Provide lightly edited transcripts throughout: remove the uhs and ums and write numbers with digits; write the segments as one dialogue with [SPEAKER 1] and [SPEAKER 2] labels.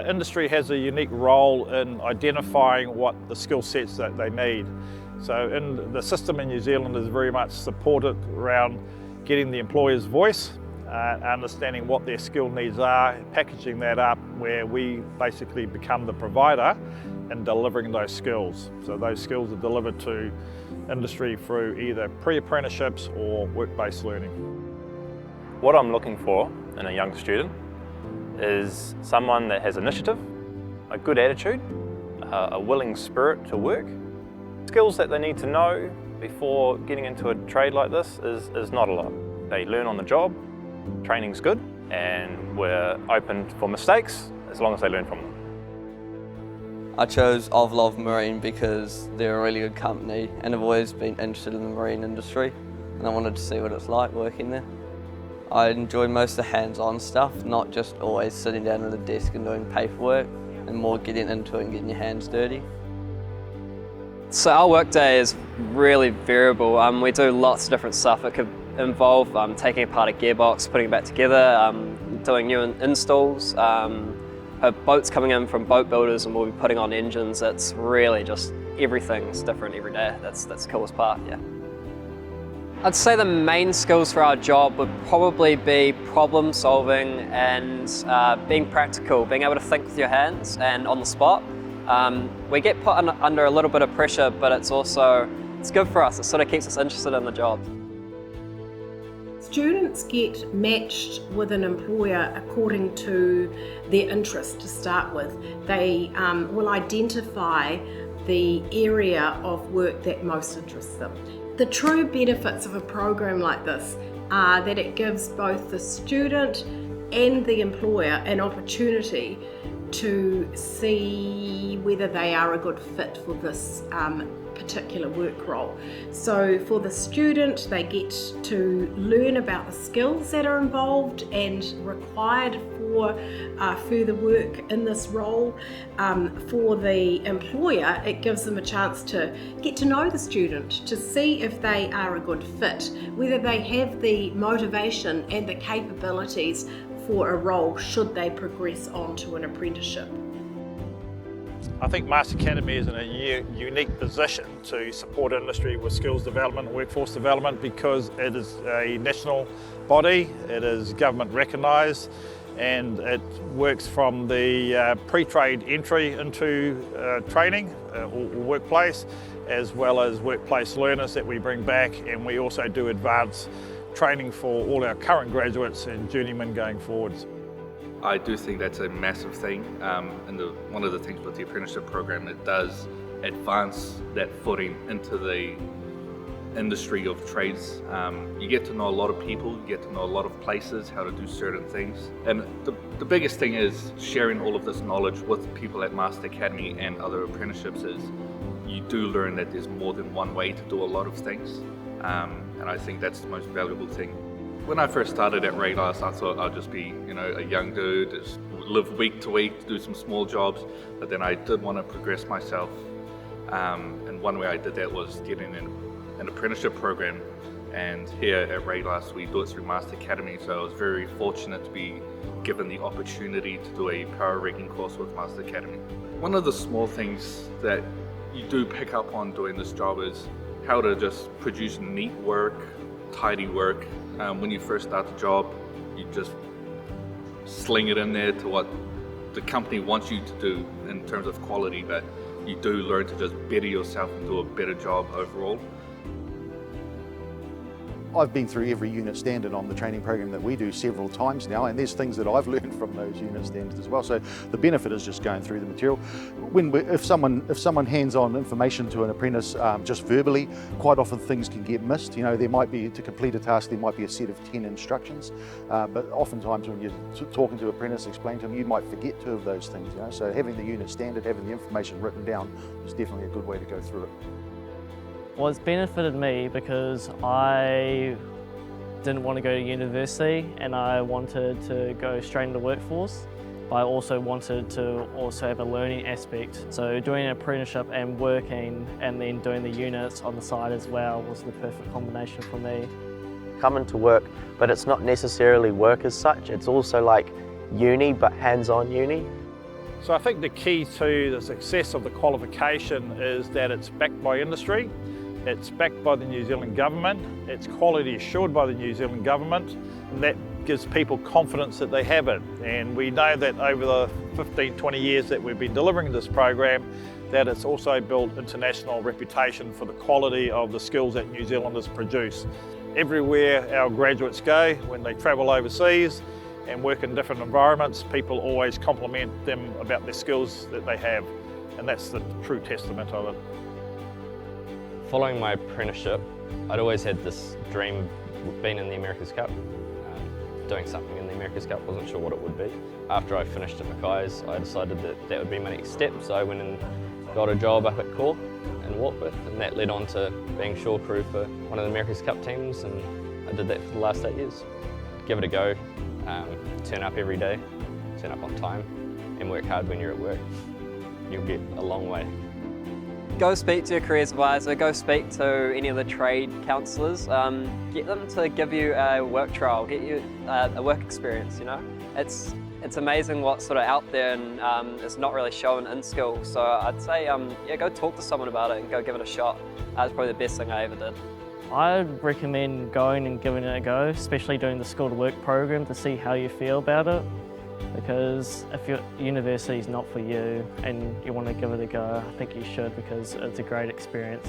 [SPEAKER 1] Industry has a unique role in identifying what the skill sets that they need. So in the system in New Zealand is very much supported around getting the employer's voice, understanding what their skill needs are, packaging that up where we basically become the provider in delivering those skills. So those skills are delivered to industry through either pre-apprenticeships or work-based learning.
[SPEAKER 2] What I'm looking for in a young student is someone that has initiative, a good attitude, a willing spirit to work. Skills that they need to know before getting into a trade like this is not a lot. They learn on the job, training's good, and we're open for mistakes as long as they learn from them.
[SPEAKER 3] I chose Ovlov Marine because they're a really good company and I've always been interested in the marine industry and I wanted to see what it's like working there. I enjoy most of the hands-on stuff, not just always sitting down at a desk and doing paperwork, and more getting into it and getting your hands dirty.
[SPEAKER 4] So our workday is really variable. We do lots of different stuff. It could involve taking apart a gearbox, putting it back together, doing new installs, have boats coming in from boat builders and we'll be putting on engines. It's really just everything's different every day. That's the coolest part, yeah. I'd say the main skills for our job would probably be problem solving and being practical, being able to think with your hands and on the spot. We get put under a little bit of pressure, but it's good for us. It sort of keeps us interested in the job.
[SPEAKER 5] Students get matched with an employer according to their interest to start with. They will identify the area of work that most interests them. The true benefits of a program like this are that it gives both the student and the employer an opportunity to see whether they are a good fit for this particular work role. So for the student, they get to learn about the skills that are involved and required for further work in this role. For the employer, it gives them a chance to get to know the student, to see if they are a good fit, whether they have the motivation and the capabilities for a role should they progress on to an apprenticeship.
[SPEAKER 1] I think MAST Academy is in a unique position to support industry with skills development and workforce development because it is a national body, it is government recognised, and it works from the pre-trade entry into training or workplace, as well as workplace learners that we bring back, and we also do advanced training for all our current graduates and journeymen going forwards.
[SPEAKER 6] I do think that's a massive thing, and one of the things with the apprenticeship program, it does advance that footing into the industry of trades. You get to know a lot of people, you get to know a lot of places, how to do certain things, and the biggest thing is sharing all of this knowledge with people at MAST Academy and other apprenticeships is you do learn that there's more than one way to do a lot of things, and I think that's the most valuable thing. When I first started at Raylast, I thought I'd just be, a young dude, just live week to week, do some small jobs, but then I did want to progress myself. And one way I did that was getting an apprenticeship program. And here at Raylast, we do it through MAST Academy, so I was very fortunate to be given the opportunity to do a power rigging course with MAST Academy. One of the small things that you do pick up on doing this job is how to just produce neat work, tidy work. When you first start the job, you just sling it in there to what the company wants you to do in terms of quality, but you do learn to just better yourself and do a better job overall.
[SPEAKER 7] I've been through every unit standard on the training program that we do several times now, and there's things that I've learned from those unit standards as well. So the benefit is just going through the material. If someone hands on information to an apprentice just verbally, quite often things can get missed. There might be, to complete a task, there might be a set of 10 instructions, but oftentimes when you're talking to an apprentice, explain to them, you might forget 2 of those things. So having the unit standard, having the information written down is definitely a good way to go through it.
[SPEAKER 8] Well, it's benefited me because I didn't want to go to university and I wanted to go straight into the workforce, but I also wanted to also have a learning aspect. So doing an apprenticeship and working and then doing the units on the side as well was the perfect combination for me.
[SPEAKER 9] Coming to work, but it's not necessarily work as such, it's also like uni, but hands-on uni.
[SPEAKER 1] So I think the key to the success of the qualification is that it's backed by industry, it's backed by the New Zealand government, it's quality assured by the New Zealand government, and that gives people confidence that they have it. And we know that over the 15, 20 years that we've been delivering this program, that it's also built international reputation for the quality of the skills that New Zealanders produce. Everywhere our graduates go, when they travel overseas and work in different environments, people always compliment them about their skills that they have, and that's the true testament of it.
[SPEAKER 9] Following my apprenticeship, I'd always had this dream of being in the America's Cup, doing something in the America's Cup, wasn't sure what it would be. After I finished at Mackay's, I decided that that would be my next step, so I went and got a job up at Core in Warkworth, and that led on to being shore crew for one of the America's Cup teams, and I did that for the last 8 years. Give it a go, turn up every day, turn up on time, and work hard when you're at work. You'll get a long way.
[SPEAKER 4] Go speak to your careers advisor, go speak to any of the trade counsellors, get them to give you a work trial, get you a work experience, you know. It's amazing what's sort of out there, and it's not really shown in school. So I'd say, yeah, go talk to someone about it and go give it a shot. That's probably the best thing I ever did.
[SPEAKER 8] I'd recommend going and giving it a go, especially doing the school to work program to see how you feel about it. Because if your university is not for you and you want to give it a go, I think you should, because it's a great experience.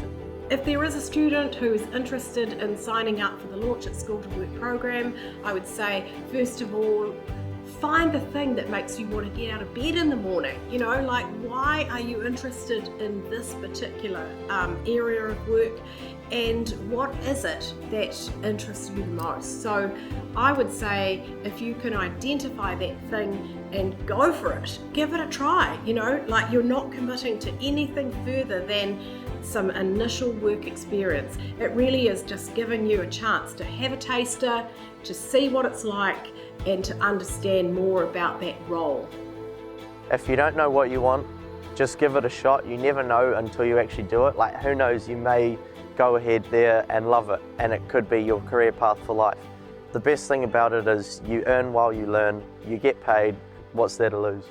[SPEAKER 5] If there is a student who is interested in signing up for the Launch at School to Work program, I would say, first of all, find the thing that makes you want to get out of bed in the morning. You know, like, why are you interested in this particular area of work, and what is it that interests you the most? So I would say, if you can identify that thing and go for it, give it a try. You know, like, you're not committing to anything further than some initial work experience. It really is just giving you a chance to have a taster, to see what it's like, and to understand more about that role.
[SPEAKER 10] If you don't know what you want, just give it a shot. You never know until you actually do it. Like, who knows, you may go ahead there and love it, and it could be your career path for life. The best thing about it is you earn while you learn, you get paid. What's there to lose?